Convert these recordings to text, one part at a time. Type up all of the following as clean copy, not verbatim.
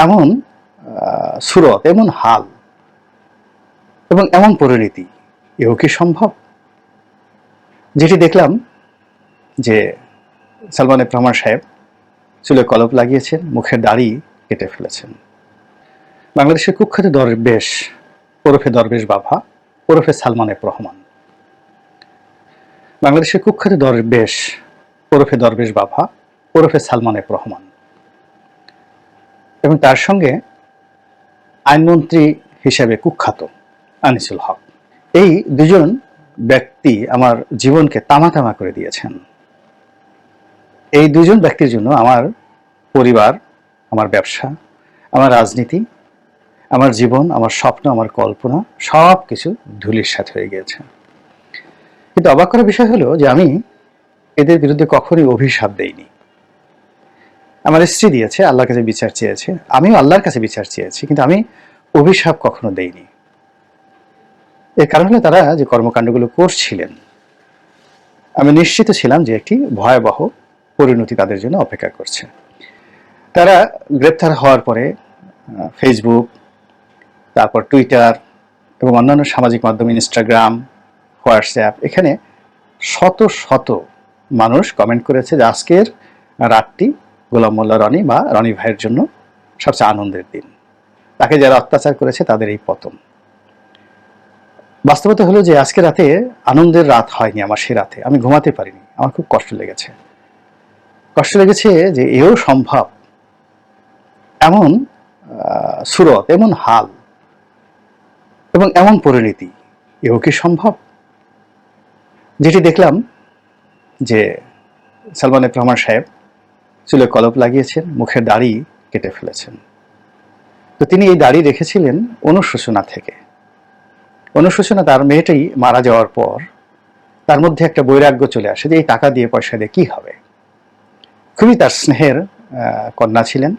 এমন সুরত, এমন হাল এবং এমন পরিণতি, এও কি সম্ভব? যেটি দেখলাম যে সালমান এফ রহমান সাহেব চুলে কলপ লাগিয়েছেন, মুখের দাড়ি কেটে ফেলেছেন। বাংলাদেশের কুখ্যাত দরবেশ ওরফে দরবেশ বাবা ওরফে সালমান এফ রহমান, বাংলাদেশের কুখ্যাত দরবেশ ওরফে দরবেশ বাবা ওরফে সালমান এফ রহমান এবং তার সঙ্গে আইনমন্ত্রী হিসেবে কুখ্যাত আনিসুল হক, এই দুজন ব্যক্তি আমার জীবনকে তামা তামা করে দিয়েছেন। এই দুজন ব্যক্তির জন্য আমার পরিবার, আমার ব্যবসা, আমার রাজনীতি, আমার জীবন, আমার স্বপ্ন, আমার কল্পনা সব কিছু ধুলিস্যাৎ হয়ে গিয়েছে। কিন্তু অবাক করার বিষয় হলো যে আমি এদের বিরুদ্ধে কখনোই অভিশাপ দেইনি। আমার স্ত্রী দিয়েছে, আল্লাহর কাছে বিচার চেয়েছে, আমিও আল্লাহর কাছে বিচার চেয়েছি, কিন্তু আমি অভিশাপ কখনো দেইনি। এর কারণ হলো তারা যে কর্মকাণ্ডগুলো করছিলেন, আমি নিশ্চিত ছিলাম যে একটি ভয়াবহ পরিণতি তাদের জন্য অপেক্ষা করছে। তারা গ্রেপ্তার হওয়ার পরে ফেসবুক, তারপর টুইটার এবং অন্যান্য সামাজিক মাধ্যম, ইনস্টাগ্রাম, হোয়াটসঅ্যাপ, এখানে শত শত মানুষ কমেন্ট করেছে যে আজকের রাতটি গোলাম মোল্লা রনি বা রনি ভাইয়ের জন্য সবচেয়ে আনন্দের দিন। তাকে যারা অত্যাচার করেছে তাদের এই পতন। বাস্তবতা হলো যে আজকে রাতে আনন্দের রাত হয়নি আমার, সে রাতে আমি ঘুমাতে পারিনি, আমার খুব কষ্ট লেগেছে। কষ্ট লেগেছে যে এও সম্ভব, এমন সুরত, এমন হাল এবং এমন পরিণতি, এও কি সম্ভব? যেটি দেখলাম যে সালমান এফ রহমান সাহেব চুলে কলপ লাগিয়েছেন, মুখের দাড়ি কেটে ফেলেছেন। তো তিনি এই দাড়ি রেখেছিলেন অনুশোচনা থেকে। অনুশোচনা, তার মেয়েটাই মারা যাওয়ার পর তার মধ্যে একটা বৈরাগ্য চলে আসে যে এই টাকা দিয়ে পয়সা দিয়ে কি হবে। খুবই তার স্নেহের কন্যা ছিলেন,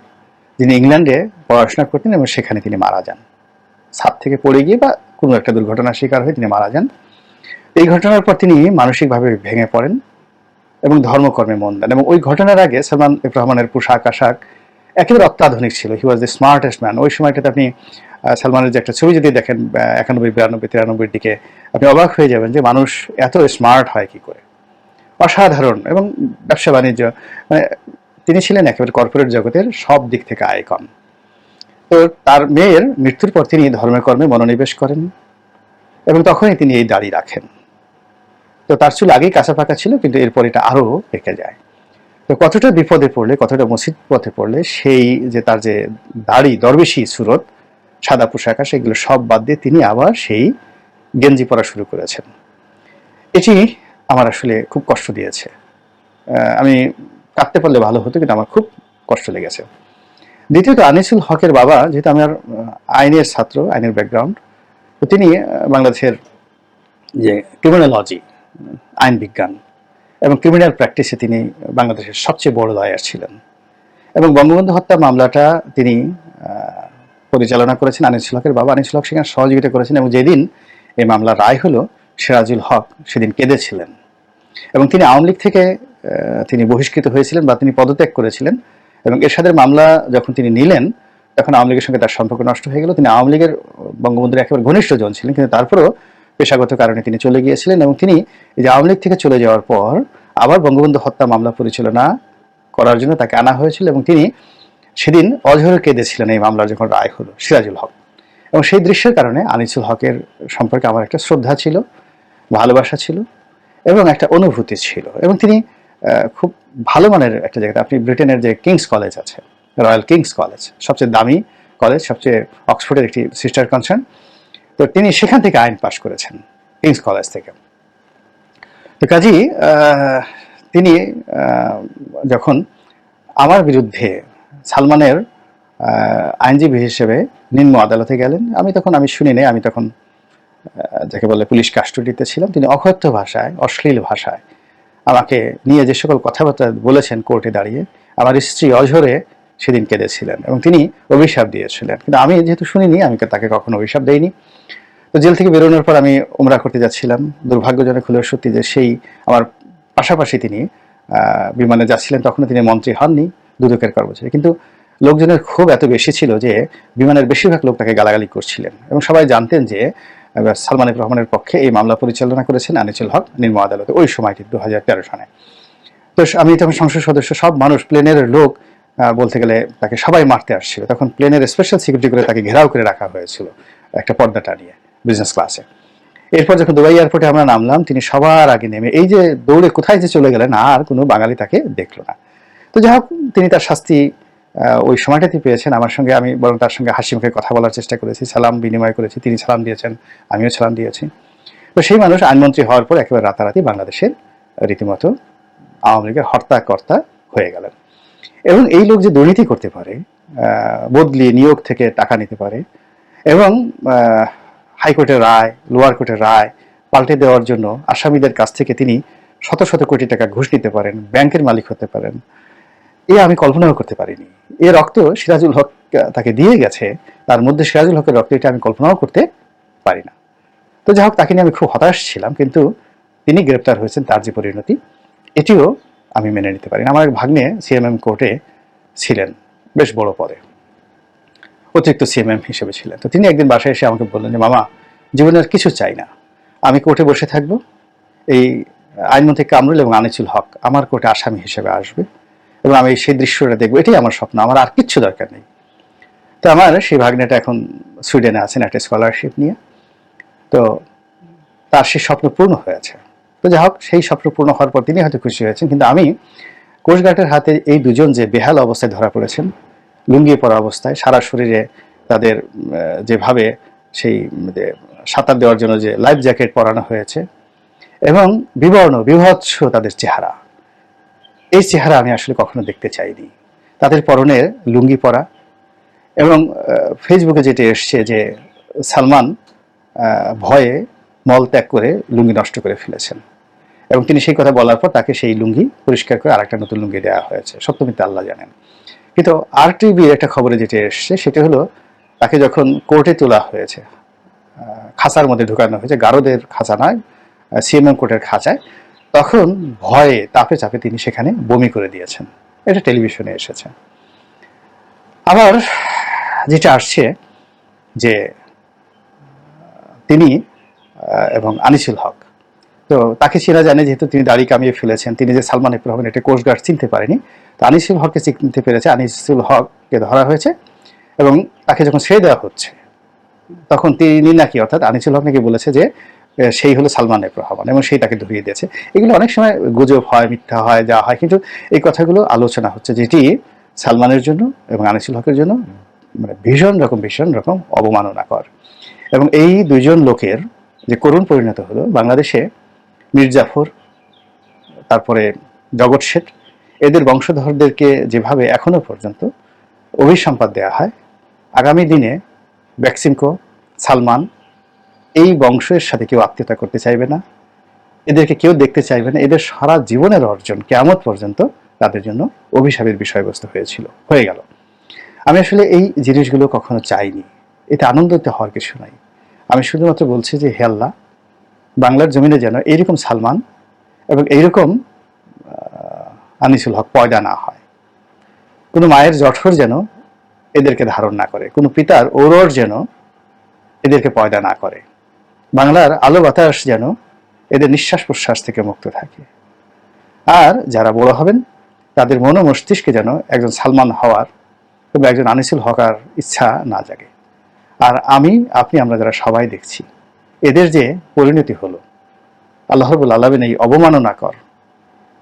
যিনি ইংল্যান্ডে পড়াশোনা করতেন এবং সেখানে তিনি মারা যান। ছাদ থেকে পড়ে গিয়ে বা কোনো একটা দুর্ঘটনার শিকার হয়ে তিনি মারা যান। এই ঘটনার পর তিনি মানসিকভাবে ভেঙে পড়েন এবং ধর্মকর্মে মন দেন। এবং ওই ঘটনার আগে সালমান এফ রহমানের পোশাক আশাক একেবারে অত্যাধুনিক ছিল। হি ওয়াজ দ্য স্মার্টেস্ট ম্যান। ওই সময়টাতে আপনি সালমানের যে একটা ছবি যদি দেখেন 91, 92, 93 দিকে, আপনি অবাক হয়ে যাবেন যে মানুষ এত স্মার্ট হয় কি করে। অসাধারণ। এবং ব্যবসা বাণিজ্য, মানে তিনি ছিলেন একেবারে কর্পোরেট জগতের সব দিক থেকে আইকন। তো তার মেয়ের মৃত্যুর পর তিনি ধর্মের কর্মে মনোনিবেশ করেন এবং তখনই তিনি এই দাড়ি রাখেন। তো তার চুল আগেই কাঁচা পাকা ছিল, কিন্তু এরপর এটা আরো পেকে যায়। তো কতটা বিপদে পড়লে, কতটা মুসিবতে পড়লে সেই যে তার যে দাড়ি, দরবেশি সুরত, সাদা পোশাক, সেগুলো সব বাদ দিয়ে তিনি আবার সেই গেঞ্জি পরা শুরু করেছেন। এটি আমার আসলে খুব কষ্ট দিয়েছে। আমি কাঁদতে পারলে ভালো হতো, কিন্তু আমার খুব কষ্ট লেগেছে। দ্বিতীয়ত, আনিসুল হকের বাবা যেহেতু আমার আইনের ছাত্র, আইনের ব্যাকগ্রাউন্ড, তো তিনি বাংলাদেশের যে ক্রিমিনোলজি, আইন বিজ্ঞান এবং ক্রিমিনাল প্র্যাকটিসে তিনি বাংলাদেশের সবচেয়ে বড় লয়ার ছিলেন এবং বঙ্গবন্ধু হত্যা মামলাটা তিনি পরিচালনা করেছেন। আনিসুল হকের বাবা আনিসুল হক সেখানে সহযোগিতা করেছেন এবং যেদিন এই মামলার রায় হলো, সিরাজুল হক সেদিন কেঁদেছিলেন এবং তিনি আওয়ামী লীগ থেকে তিনি বহিষ্কৃত হয়েছিলেন বা তিনি পদত্যাগ করেছিলেন। এবং এরশাদের মামলা যখন তিনি নিলেন, তখন আওয়ামী লীগের সঙ্গে তার সম্পর্ক নষ্ট হয়ে গেল। তিনি আওয়ামী লীগের বঙ্গবন্ধুর একেবারে ঘনিষ্ঠ জন ছিলেন, কিন্তু তারপরেও পেশাগত কারণে তিনি চলে গিয়েছিলেন এবং তিনি এই যে আওয়ামী লীগ থেকে চলে যাওয়ার পর আবার বঙ্গবন্ধু হত্যা মামলা পরিচালনা করার জন্য তাকে আনা হয়েছিল এবং তিনি সেদিন অঝরে কেঁদেছিলেন এই মামলার যখন রায় হলো, সিরাজুল হক। এবং সেই দৃশ্যের কারণে আনিসুল হকের সম্পর্কে আমার একটা শ্রদ্ধা ছিল, ভালোবাসা ছিল এবং একটা অনুভূতি ছিল। এবং তিনি খুব ভালো মানের একটা জায়গাতে, আপনি ব্রিটেনের যে কিংস কলেজ আছে, রয়্যাল কিংস কলেজ, সবচেয়ে দামি কলেজ, সবচেয়ে অক্সফোর্ডের একটি সিস্টার কনসার্ন, তো তিনি সেখান থেকে আইন পাশ করেছেন, কিংস কলেজ থেকে। তো কাজী তিনি যখন আমার বিরুদ্ধে সালমানের আইনজীবী হিসেবে নিম্ন আদালতে গেলেন, আমি শুনি নাই, আমি তখন যাকে বলে পুলিশ কাস্টডিতে ছিলাম। তিনি অকথ্য ভাষায়, অশ্লীল ভাষায় আমাকে নিয়ে যে সকল কথাবার্তা বলেছেন কোর্টে দাঁড়িয়ে, আমার স্ত্রী অঝরে সেদিন কেঁদেছিলেন এবং তিনি অভিশাপ দিয়েছিলেন। কিন্তু আমি যেহেতু শুনিনি, আমি তাকে কখনো অভিশাপ দেইনি। তো জেল থেকে বেরোনোর পর আমি উমরা করতে যাচ্ছিলাম। দুর্ভাগ্যজনক হলেও সত্যি যে সেই আমার পাশাপাশি তিনি বিমানে যাচ্ছিলেন, তখনও তিনি মন্ত্রী হননি, দুদকের কর্মচারী। কিন্তু লোকজনের ক্ষোভ এত বেশি ছিল যে বিমানের বেশিরভাগ লোক তাকে গালাগালি করছিলেন, এবং সবাই জানতেন যে সালমান এফ রহমানের পক্ষে এই মামলা পরিচালনা করেছেন আনিসুল হক নিম্ন আদালতে ওই সময়টি 2013 সনে। তো আমি তখন সংসদ সদস্য, সব মানুষ, প্লেনের লোক বলতে গেলে তাকে সবাই মারতে আসছিল। তখন প্লেনের স্পেশাল সিকিউরিটি করে তাকে ঘেরাও করে রাখা হয়েছিল একটা পর্দা টানিয়ে বিজনেস ক্লাসে। এরপর যখন দুবাই এয়ারপোর্টে আমরা নামলাম, তিনি সবার আগে নেমে এই যে দৌড়ে কোথায় যে চলে গেলেন, আর কোনো বাঙালি তাকে দেখলো না। তো যাই হোক, তিনি তার শাস্তি ওই সময়টাতে পেয়েছেন। আমার সঙ্গে, আমি বরং তার সঙ্গে হাসি মুখে কথা বলার চেষ্টা করেছি, সালাম বিনিময় করেছি, তিনি সালাম দিয়েছেন, আমিও সালাম দিয়েছি। তো সেই মানুষ আইনমন্ত্রী হওয়ার পর একেবারে রাতারাতি বাংলাদেশের রীতিমতো আওয়ামী লীগের হর্তা-কর্তা হয়ে গেলেন। এবং এই লোক যে দুর্নীতি করতে পারে, বদলি নিয়োগ থেকে টাকা নিতে পারে, এবং হাইকোর্টের রায়, লোয়ার কোর্টের রায় পাল্টে দেওয়ার জন্য আসামিদের কাছ থেকে তিনি শত শত কোটি টাকা ঘুষ নিতে পারেন, ব্যাংকের মালিক হতে পারেন, এ আমি কল্পনাও করতে পারিনি। এ রক্ত সিরাজুল হক তাকে দিয়ে গেছে, তার মধ্যে সিরাজুল হকের রক্ত, এটা আমি কল্পনাও করতে পারি না। তো যাই হোক, তাকে নিয়ে আমি খুব হতাশ ছিলাম, কিন্তু তিনি গ্রেপ্তার হয়েছেন, তার যে পরিণতি, এটিও আমি মেনে নিতে পারি না। আমার এক ভাগ্নে সিএমএম কোর্টে ছিলেন, বেশ বড় পদে, অতিরিক্ত সিএমএম হিসেবে ছিলেন। তো তিনি একদিন বাসায় এসে আমাকে বললেন যে, মামা, জীবনের কিছু চাই না, আমি কোর্টে বসে থাকবো, এই আইনমন্ত্রী কামরুল এবং আনিসুল হক আমার কোর্টে আসামি হিসেবে আসবে, এবং আমি সেই দৃশ্যটা দেখবো, এটাই আমার স্বপ্ন, আমার আর কিচ্ছু দরকার নেই। তো আমার সেই ভাগ্নেটা এখন সুইডেনে আছেন একটা স্কলারশিপ নিয়ে। তো তার সেই স্বপ্ন পূর্ণ হয়েছে। তো যাই হোক, সেই স্বপ্ন পূর্ণ হওয়ার পর তিনি হয়তো খুশি হয়েছেন, কিন্তু আমি কোস্টগার্ডের হাতে এই দুজন যে বেহাল অবস্থায় ধরা পড়েছেন, লুঙ্গি পরা অবস্থায়, সারা শরীরে তাদের যেভাবে সেই সাঁতার দেওয়ার জন্য যে লাইফ জ্যাকেট পরানো হয়েছে, এবং বিবর্ণ বিভৎস তাদের চেহারা, এই চেহারা আমি আসলে কখনো দেখতে চাইনি। তাদের পরনে লুঙ্গি পরা, এবং ফেসবুকে যেটা এসছে যে সালমান ভয়ে মল ত্যাগ করে লুঙ্গি নষ্ট করে ফেলেছেন, এবং তিনি সেই কথা বলার পর তাকে সেই লুঙ্গি পরিষ্কার করে আরেকটা নতুন লুঙ্গি দেওয়া হয়েছে। সত্য মিথ্যা আল্লাহ জানেন। কিন্তু RTVর একটা খবরে যেটা এসছে সেটা হলো, তাকে যখন কোর্টে তোলা হয়েছে, খাঁচার মধ্যে ঢুকানো হয়েছে, গারদের খাঁচা নয়, সিএমএম কোর্টের খাঁচায়, তখন ভয়ে তাপে চাপে তিনি সেখানে বমি করে দিয়েছেন। এটা টেলিভিশনে এসেছে। আবার যেটা আসছে যে তিনি এবং আনিসুল হক, তো তাকে চেনা জানে, যেহেতু তিনি দাড়ি কামিয়ে ফেলেছেন, তিনি যে সালমান এফ রহমান, এটা কোস্টগার্ড চিনতে পারেনি, তো আনিসুল হককে চিনতে পেরেছে, আনিসুল হককে ধরা হয়েছে, এবং তাকে যখন ছেড়ে দেওয়া হচ্ছে তখন তিনি নাকি, অর্থাৎ আনিসুল হক নাকি বলেছে যে সেই হলো সালমান এফ রহমান, এবং সেই তাকে ধরিয়ে দিয়েছে। এগুলো অনেক সময় গুজব হয়, মিথ্যা হয়, যা হয়, কিন্তু এই কথাগুলো আলোচনা হচ্ছে, যেটি সালমানের জন্য এবং আনিসুল হকের জন্য মানে ভীষণ রকম অবমাননাকর। এবং এই দুইজন লোকের যে করুণ পরিণত হলো, বাংলাদেশে মীর জাফর, তারপরে জগৎ শেঠ, এদের বংশধরদেরকে যেভাবে এখনো পর্যন্ত অভিসম্পাদ দেওয়া হয়, আগামী দিনে বেক্সিমকো, সালমান, এই বংশের সাথে কেউ আত্মীয়তা করতে চাইবে না, এদেরকে কেউ দেখতে চাইবে না। এদের সারা জীবনের অর্জন কিয়ামত পর্যন্ত তাদের জন্য অভিশাপের বিষয়বস্তু হয়ে গেল। আমি আসলে এই জিনিসগুলো কখনো চাইনি, এতে আনন্দিত হওয়ার কিছু নাই। আমি শুধুমাত্র বলছি যে, হে আল্লাহ, বাংলার জমিনে যেন এইরকম সালমান এবং এইরকম আনিসুল হক পয়দা না হয়। কোনো মায়ের জঠর যেন এদেরকে ধারণ না করে, কোনো পিতার ঔরর যেন এদেরকে পয়দা না করে। বাংলার আলো বাতাস যেন এদের নিঃশ্বাস প্রশ্বাস থেকে মুক্ত থাকে। আর যারা বড় হবেন তাদের মন ও মস্তিষ্কে যেন একজন সালমান হওয়ার এবং একজন আনিসুল হকার ইচ্ছা না জাগে। আর আপনি আমরা যারা সবাই দেখছি, এদের যে পরিণতি হলো, আল্লাহ রাব্বুল আলামিন এই অবমাননাকর,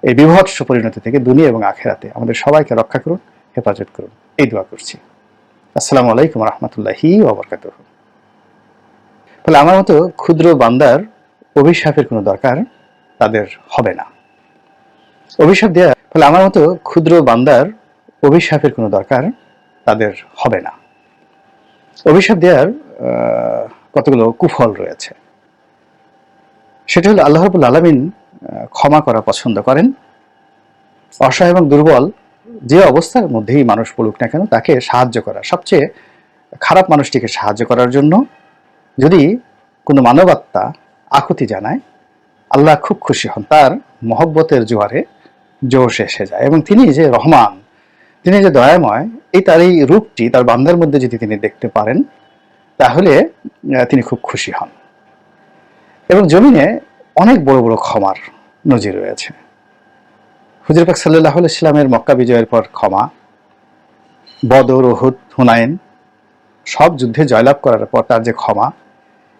এই বিভৎস পরিণতি থেকে দুনিয়া এবং আখিরাতে আমাদের সবাইকে রক্ষা করুন, হেফাজত করুন, এই দোয়া করছি। আসসালামু আলাইকুম ওয়া রাহমাতুল্লাহি ওয়া বারাকাতুহু। ফলে আমার মতো ক্ষুদ্র বান্দার অভিশাপের কোনো দরকার তাদের হবে না। অভিশাপ দেওয়া, ফলে আমার মতো ক্ষুদ্র বান্দার অভিশাপের কোনো দরকার তাদের হবে না। অভিশাপ দেওয়ার কতগুলো কুফল রয়েছে। সেটা হলো, আল্লাহ রাব্বুল আলামিন ক্ষমা করা পছন্দ করেন। অসহায় এবং দুর্বল যে অবস্থার মধ্যেই মানুষ পড়ুক না কেন, তাকে সাহায্য করা, সবচেয়ে খারাপ মানুষটিকে সাহায্য করার জন্য যদি কোনো মানবাত্মা আকুতি জানায়, আল্লাহ খুব খুশি হন, তার মহব্বতের জোয়ারে জোশ এসে যায়। এবং তিনি যে রহমান, তিনি যে দয়াময়, তার এই রূপটি তার বান্দার মধ্যে যদি তিনি দেখতে পারেন, তাহলে তিনি খুব খুশি হন। এবং জমিনে অনেক বড় বড় ক্ষমার নজির রয়েছে। হুজুর পাক সাল্লাল্লাহু আলাইহি সাল্লামের মক্কা বিজয়ের পর ক্ষমা, বদর, উহুদ, হুনাইন সব যুদ্ধে জয়লাভ করার পর তার যে ক্ষমা,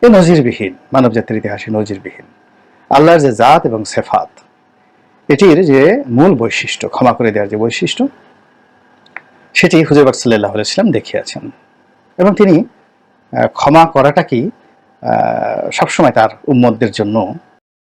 এ নজিরবিহীন, মানব জাতির ইতিহাসে নজিরবিহীন। আল্লাহর যে জাত এবং সেফাত, এটির যে মূল বৈশিষ্ট্য, ক্ষমা করে দেওয়ার যে বৈশিষ্ট্য, সেটি হুজুর পাক সাল্লাল্লাহু আলাইহি সাল্লাম দেখিয়েছেন। এবং তিনি ক্ষমা করাটাকেই সবসময় তার উম্মতদের জন্য